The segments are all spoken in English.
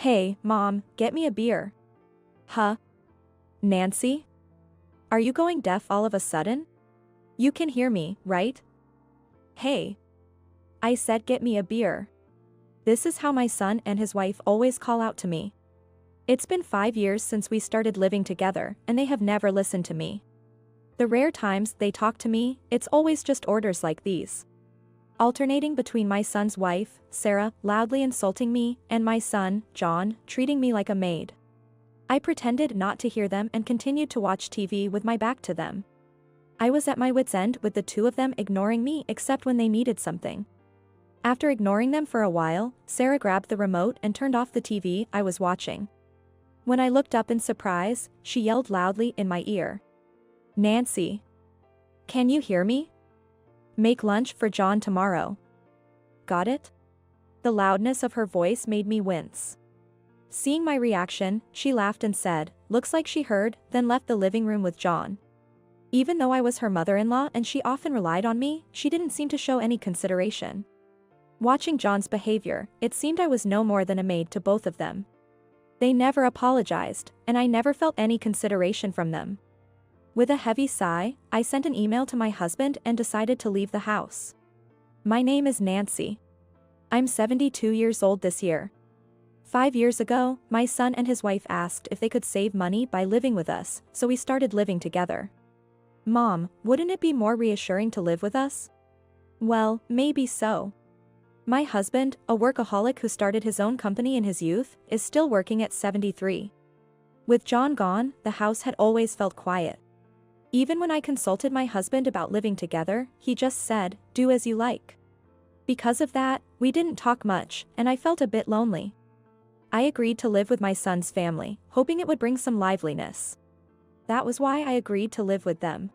Hey, Mom, get me a beer. Huh? Nancy? Are you going deaf all of a sudden? You can hear me, right? Hey. I said get me a beer. This is how my son and his wife always call out to me. It's been 5 years since we started living together, and they have never listened to me. The rare times they talk to me, it's always just orders like these. Alternating between my son's wife, Sarah, loudly insulting me, and my son, John, treating me like a maid. I pretended not to hear them and continued to watch TV with my back to them. I was at my wit's end with the two of them ignoring me except when they needed something. After ignoring them for a while, Sarah grabbed the remote and turned off the TV I was watching. When I looked up in surprise, she yelled loudly in my ear. Nancy. Can you hear me? Make lunch for John tomorrow. Got it? The loudness of her voice made me wince. Seeing my reaction, she laughed and said, looks like she heard, then left the living room with John. Even though I was her mother-in-law and she often relied on me, she didn't seem to show any consideration. Watching John's behavior, it seemed I was no more than a maid to both of them. They never apologized, and I never felt any consideration from them. With a heavy sigh, I sent an email to my husband and decided to leave the house. My name is Nancy. I'm 72 years old this year. 5 years ago, my son and his wife asked if they could save money by living with us, so we started living together. Mom, wouldn't it be more reassuring to live with us? Well, maybe so. My husband, a workaholic who started his own company in his youth, is still working at 73. With John gone, the house had always felt quiet. Even when I consulted my husband about living together, he just said, do as you like. Because of that, we didn't talk much, and I felt a bit lonely. I agreed to live with my son's family, hoping it would bring some liveliness. That was why I agreed to live with them.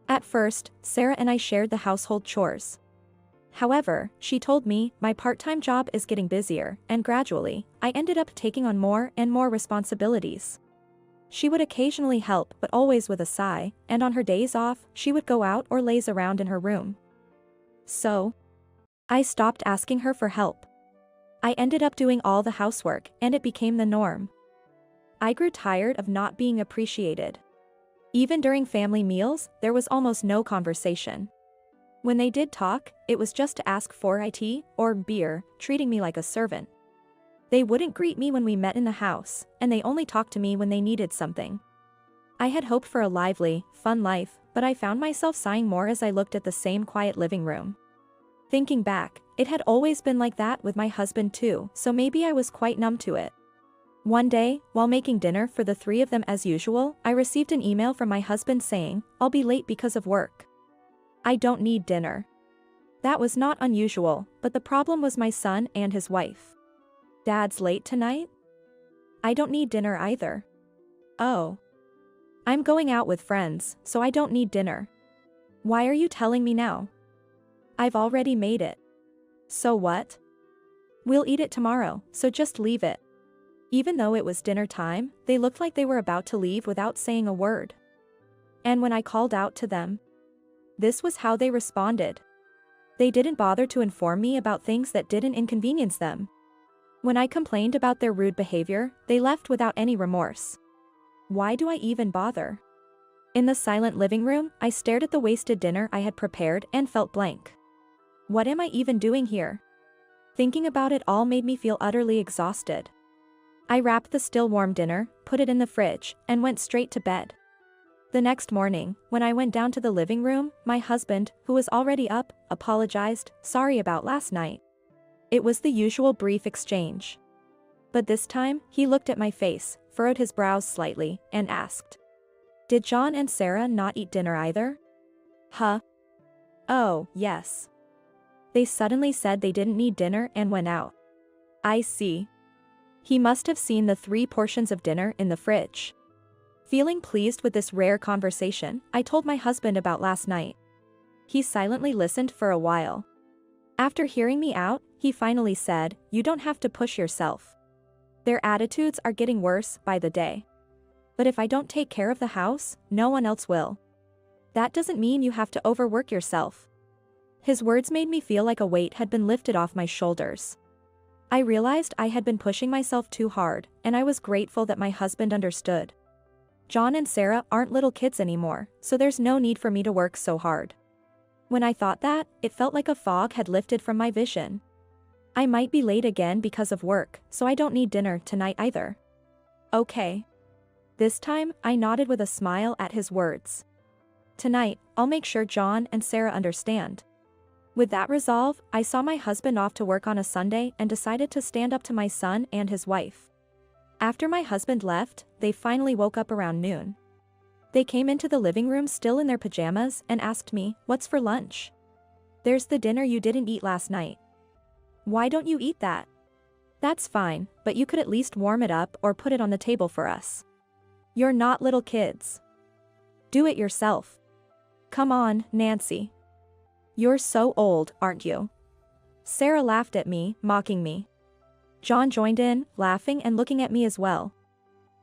At first, Sarah and I shared the household chores. However, she told me my part-time job is getting busier, and gradually, I ended up taking on more and more responsibilities. She would occasionally help but always with a sigh, and on her days off, she would go out or laze around in her room. So, I stopped asking her for help. I ended up doing all the housework, and it became the norm. I grew tired of not being appreciated. Even during family meals, there was almost no conversation. When they did talk, it was just to ask for tea or beer, treating me like a servant. They wouldn't greet me when we met in the house, and they only talked to me when they needed something. I had hoped for a lively, fun life, but I found myself sighing more as I looked at the same quiet living room. Thinking back, it had always been like that with my husband too, so maybe I was quite numb to it. One day, while making dinner for the three of them as usual, I received an email from my husband saying, I'll be late because of work. I don't need dinner. That was not unusual, but the problem was my son and his wife. Dad's late tonight? I don't need dinner either. Oh. I'm going out with friends, so I don't need dinner. Why are you telling me now? I've already made it. So what? We'll eat it tomorrow, so just leave it. Even though it was dinner time, they looked like they were about to leave without saying a word. And when I called out to them, this was how they responded. They didn't bother to inform me about things that didn't inconvenience them. When I complained about their rude behavior, they left without any remorse. Why do I even bother? In the silent living room, I stared at the wasted dinner I had prepared and felt blank. What am I even doing here? Thinking about it all made me feel utterly exhausted. I wrapped the still warm dinner, put it in the fridge, and went straight to bed. The next morning, when I went down to the living room, my husband, who was already up, apologized, sorry about last night. It was the usual brief exchange. But this time, he looked at my face, furrowed his brows slightly, and asked, did John and Sarah not eat dinner either? Huh? Oh, yes. They suddenly said they didn't need dinner and went out. I see. He must have seen the 3 portions of dinner in the fridge. Feeling pleased with this rare conversation, I told my husband about last night. He silently listened for a while. After hearing me out, he finally said, you don't have to push yourself. Their attitudes are getting worse by the day. But if I don't take care of the house, no one else will. That doesn't mean you have to overwork yourself. His words made me feel like a weight had been lifted off my shoulders. I realized I had been pushing myself too hard, and I was grateful that my husband understood. John and Sarah aren't little kids anymore, so there's no need for me to work so hard. When I thought that, it felt like a fog had lifted from my vision. I might be late again because of work, so I don't need dinner tonight either. Okay. This time, I nodded with a smile at his words. Tonight, I'll make sure John and Sarah understand. With that resolve, I saw my husband off to work on a Sunday and decided to stand up to my son and his wife. After my husband left, they finally woke up around noon. They came into the living room still in their pajamas and asked me, "What's for lunch?" "There's the dinner you didn't eat last night." "Why don't you eat that?" "That's fine, but you could at least warm it up or put it on the table for us." "You're not little kids. Do it yourself." "Come on, Nancy. You're so old, aren't you?" Sarah laughed at me, mocking me. John joined in, laughing and looking at me as well.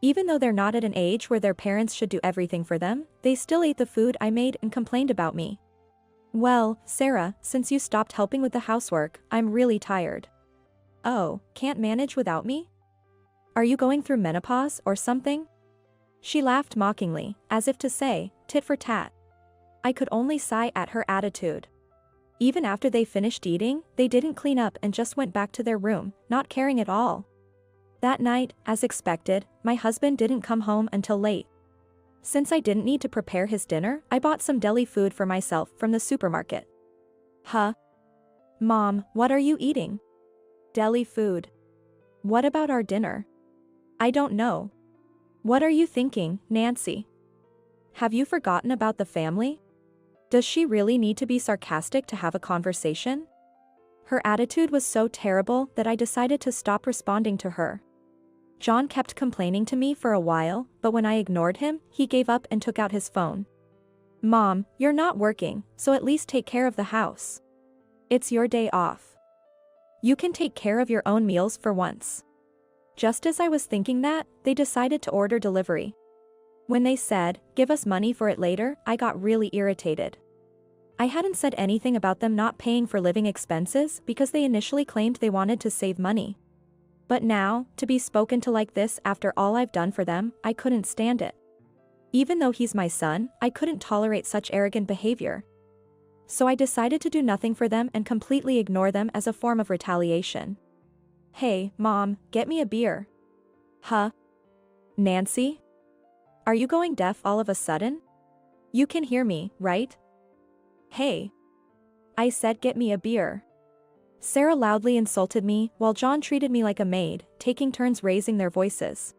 Even though they're not at an age where their parents should do everything for them, they still ate the food I made and complained about me. "Well, Sarah, since you stopped helping with the housework, I'm really tired." "Oh, can't manage without me? Are you going through menopause or something?" She laughed mockingly, as if to say, tit for tat. I could only sigh at her attitude. Even after they finished eating, they didn't clean up and just went back to their room, not caring at all. That night, as expected, my husband didn't come home until late. Since I didn't need to prepare his dinner, I bought some deli food for myself from the supermarket. "Huh? Mom, what are you eating?" "Deli food." "What about our dinner?" "I don't know." "What are you thinking, Nancy? Have you forgotten about the family?" Does she really need to be sarcastic to have a conversation? Her attitude was so terrible that I decided to stop responding to her. John kept complaining to me for a while, but when I ignored him, he gave up and took out his phone. "Mom, you're not working, so at least take care of the house. It's your day off. You can take care of your own meals for once." Just as I was thinking that, they decided to order delivery. When they said, "Give us money for it later," I got really irritated. I hadn't said anything about them not paying for living expenses because they initially claimed they wanted to save money. But now, to be spoken to like this after all I've done for them, I couldn't stand it. Even though he's my son, I couldn't tolerate such arrogant behavior. So I decided to do nothing for them and completely ignore them as a form of retaliation. "Hey, Mom, get me a beer." "Huh? Nancy? Are you going deaf all of a sudden? You can hear me, right?" "Hey. I said get me a beer." Sarah loudly insulted me while John treated me like a maid, taking turns raising their voices.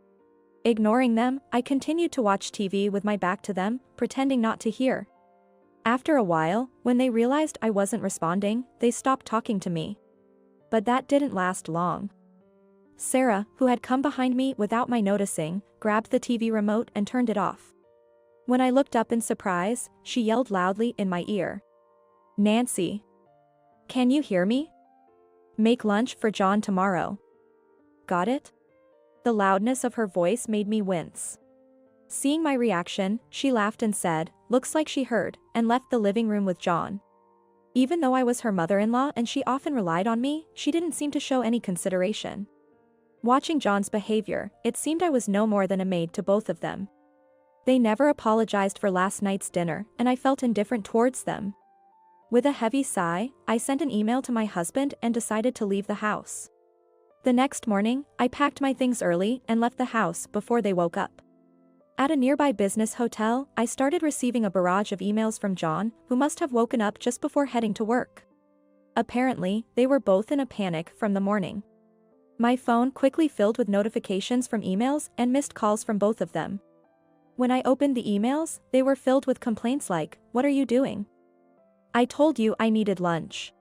Ignoring them, I continued to watch TV with my back to them, pretending not to hear. After a while, when they realized I wasn't responding, they stopped talking to me. But that didn't last long. Sarah, who had come behind me without my noticing, grabbed the TV remote and turned it off. When I looked up in surprise, she yelled loudly in my ear. "Nancy. Can you hear me? Make lunch for John tomorrow. Got it?" The loudness of her voice made me wince. Seeing my reaction, she laughed and said, "Looks like she heard," and left the living room with John. Even though I was her mother-in-law and she often relied on me, she didn't seem to show any consideration. Watching John's behavior, it seemed I was no more than a maid to both of them. They never apologized for last night's dinner, and I felt indifferent towards them. With a heavy sigh, I sent an email to my husband and decided to leave the house. The next morning, I packed my things early and left the house before they woke up. At a nearby business hotel, I started receiving a barrage of emails from John, who must have woken up just before heading to work. Apparently, they were both in a panic from the morning. My phone quickly filled with notifications from emails and missed calls from both of them. When I opened the emails, they were filled with complaints like, "What are you doing? I told you I needed lunch."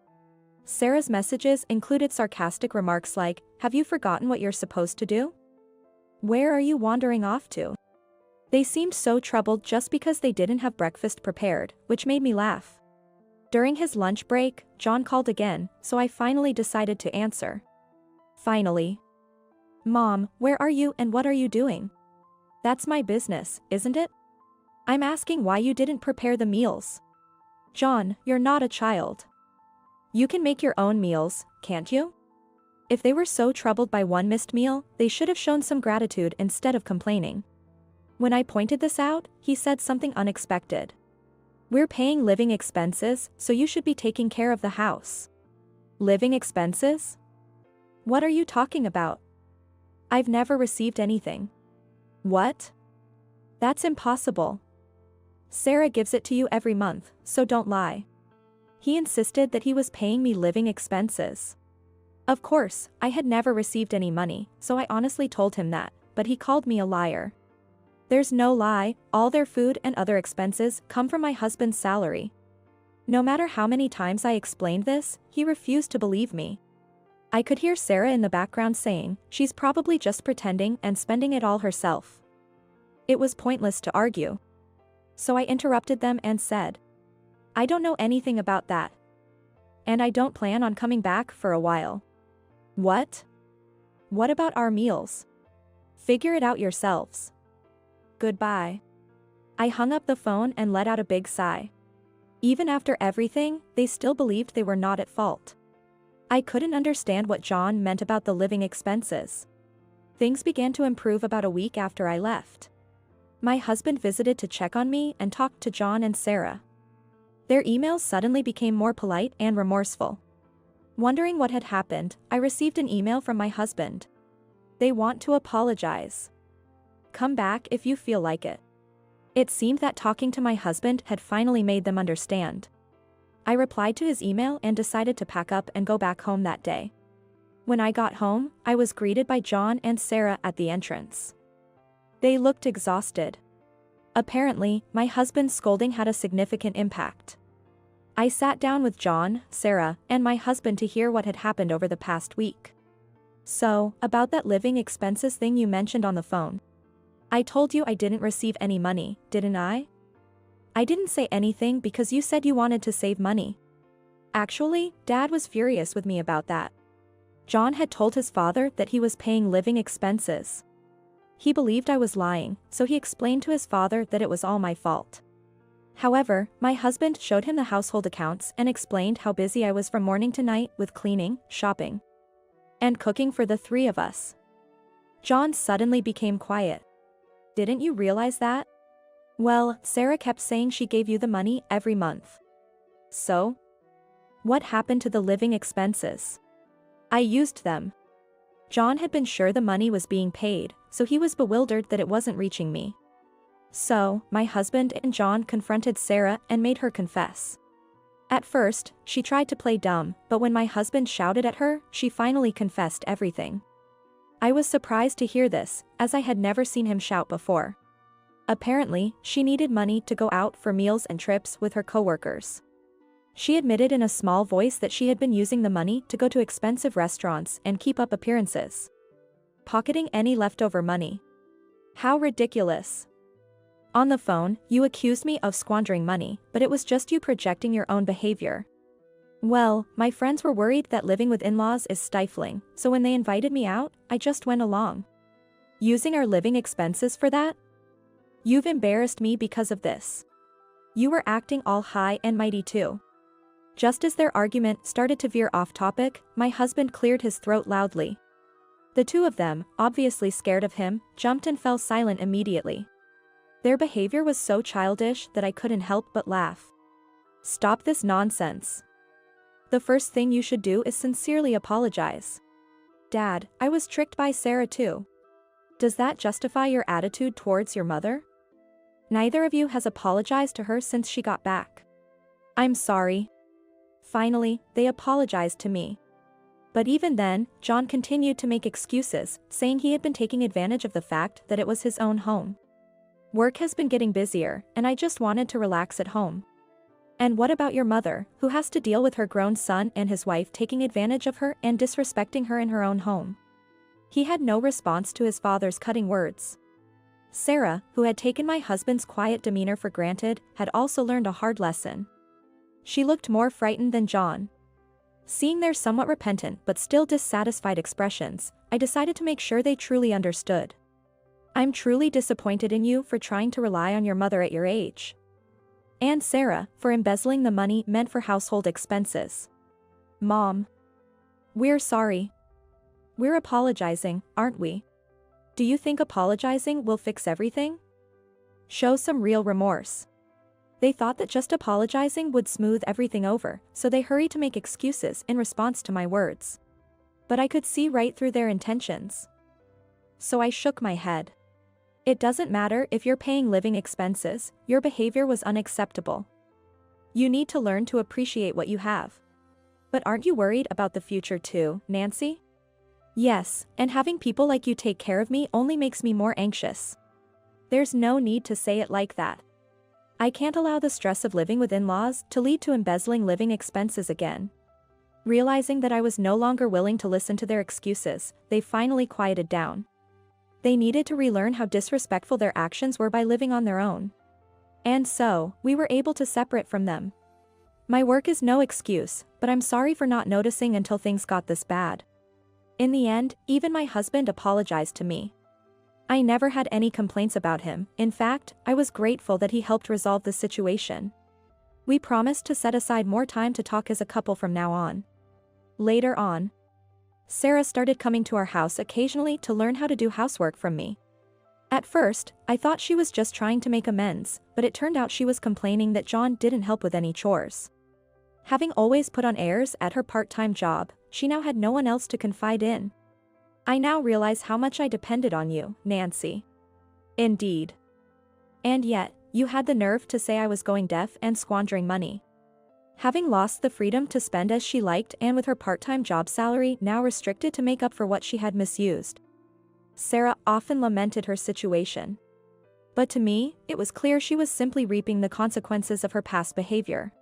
Sarah's messages included sarcastic remarks like, "Have you forgotten what you're supposed to do? Where are you wandering off to?" They seemed so troubled just because they didn't have breakfast prepared, which made me laugh. During his lunch break, John called again, so I finally decided to answer. Finally. "Mom, where are you and what are you doing?" "That's my business, isn't it? I'm asking why you didn't prepare the meals." "John, you're not a child. You can make your own meals, can't you?" If they were so troubled by one missed meal, they should have shown some gratitude instead of complaining. When I pointed this out, he said something unexpected. We're paying living expenses, so you should be taking care of the house. Living expenses? What are you talking about? I've never received anything. What? That's impossible. Sarah gives it to you every month, so don't lie. He insisted that he was paying me living expenses. Of course, I had never received any money, so I honestly told him that, but he called me a liar. There's no lie, all their food and other expenses come from my husband's salary. No matter how many times I explained this, he refused to believe me. I could hear Sarah in the background saying, she's probably just pretending and spending it all herself. It was pointless to argue. So I interrupted them and said, I don't know anything about that. And I don't plan on coming back for a while. What? What about our meals? Figure it out yourselves. Goodbye. I hung up the phone and let out a big sigh. Even after everything, they still believed they were not at fault. I couldn't understand what John meant about the living expenses. Things began to improve about a week after I left. My husband visited to check on me and talked to John and Sarah. Their emails suddenly became more polite and remorseful. Wondering what had happened, I received an email from my husband. They want to apologize. Come back if you feel like it. It seemed that talking to my husband had finally made them understand. I replied to his email and decided to pack up and go back home that day. When I got home, I was greeted by John and Sarah at the entrance. They looked exhausted. Apparently, my husband's scolding had a significant impact. I sat down with John, Sarah, and my husband to hear what had happened over the past week. So, about that living expenses thing you mentioned on the phone. I told you I didn't receive any money, didn't I? I didn't say anything because you said you wanted to save money. Actually, Dad was furious with me about that. John had told his father that he was paying living expenses. He believed I was lying, so he explained to his father that it was all my fault. However, my husband showed him the household accounts and explained how busy I was from morning to night with cleaning, shopping, and cooking for the three of us. John suddenly became quiet. Didn't you realize that? Well, Sarah kept saying she gave you the money every month. So? What happened to the living expenses? I used them. John had been sure the money was being paid, so he was bewildered that it wasn't reaching me. So, my husband and John confronted Sarah and made her confess. At first, she tried to play dumb, but when my husband shouted at her, she finally confessed everything. I was surprised to hear this, as I had never seen him shout before. Apparently, she needed money to go out for meals and trips with her coworkers. She admitted in a small voice that she had been using the money to go to expensive restaurants and keep up appearances, pocketing any leftover money. How ridiculous. On the phone, you accused me of squandering money, but it was just you projecting your own behavior. Well, my friends were worried that living with in-laws is stifling, so when they invited me out, I just went along. Using our living expenses for that? You've embarrassed me because of this. You were acting all high and mighty too. Just as their argument started to veer off topic, my husband cleared his throat loudly. The two of them, obviously scared of him, jumped and fell silent immediately. Their behavior was so childish that I couldn't help but laugh. Stop this nonsense. The first thing you should do is sincerely apologize. Dad, I was tricked by Sarah too. Does that justify your attitude towards your mother? Neither of you has apologized to her since she got back. I'm sorry. Finally, they apologized to me. But even then, John continued to make excuses, saying he had been taking advantage of the fact that it was his own home. Work has been getting busier, and I just wanted to relax at home. And what about your mother, who has to deal with her grown son and his wife taking advantage of her and disrespecting her in her own home? He had no response to his father's cutting words. Sarah, who had taken my husband's quiet demeanor for granted, had also learned a hard lesson. She looked more frightened than John. Seeing their somewhat repentant but still dissatisfied expressions, I decided to make sure they truly understood. I'm truly disappointed in you for trying to rely on your mother at your age. And Sarah, for embezzling the money meant for household expenses. Mom. We're sorry. We're apologizing, aren't we? Do you think apologizing will fix everything? Show some real remorse. They thought that just apologizing would smooth everything over, so they hurried to make excuses in response to my words. But I could see right through their intentions. So I shook my head. It doesn't matter if you're paying living expenses, your behavior was unacceptable. You need to learn to appreciate what you have. But aren't you worried about the future too, Nancy? Yes, and having people like you take care of me only makes me more anxious. There's no need to say it like that. I can't allow the stress of living with in-laws to lead to embezzling living expenses again. Realizing that I was no longer willing to listen to their excuses, they finally quieted down. They needed to relearn how disrespectful their actions were by living on their own. And so, we were able to separate from them. My work is no excuse, but I'm sorry for not noticing until things got this bad. In the end, even my husband apologized to me. I never had any complaints about him. In fact, I was grateful that he helped resolve the situation. We promised to set aside more time to talk as a couple from now on. Later on, Sarah started coming to our house occasionally to learn how to do housework from me. At first, I thought she was just trying to make amends, but it turned out she was complaining that John didn't help with any chores. Having always put on airs at her part-time job, she now had no one else to confide in. I now realize how much I depended on you, Nancy. Indeed. And yet, you had the nerve to say I was going deaf and squandering money. Having lost the freedom to spend as she liked and with her part-time job salary now restricted to make up for what she had misused. Sarah often lamented her situation. But to me, it was clear she was simply reaping the consequences of her past behavior.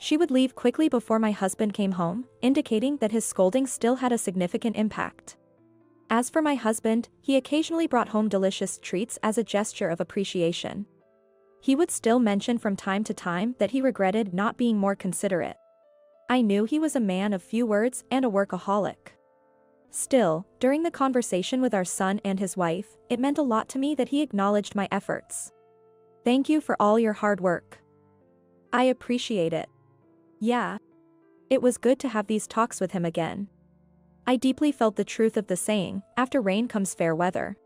She would leave quickly before my husband came home, indicating that his scolding still had a significant impact. As for my husband, he occasionally brought home delicious treats as a gesture of appreciation. He would still mention from time to time that he regretted not being more considerate. I knew he was a man of few words and a workaholic. Still, during the conversation with our son and his wife, it meant a lot to me that he acknowledged my efforts. Thank you for all your hard work. I appreciate it. Yeah. It was good to have these talks with him again. I deeply felt the truth of the saying, after rain comes fair weather.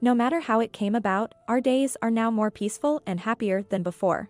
No matter how it came about, our days are now more peaceful and happier than before.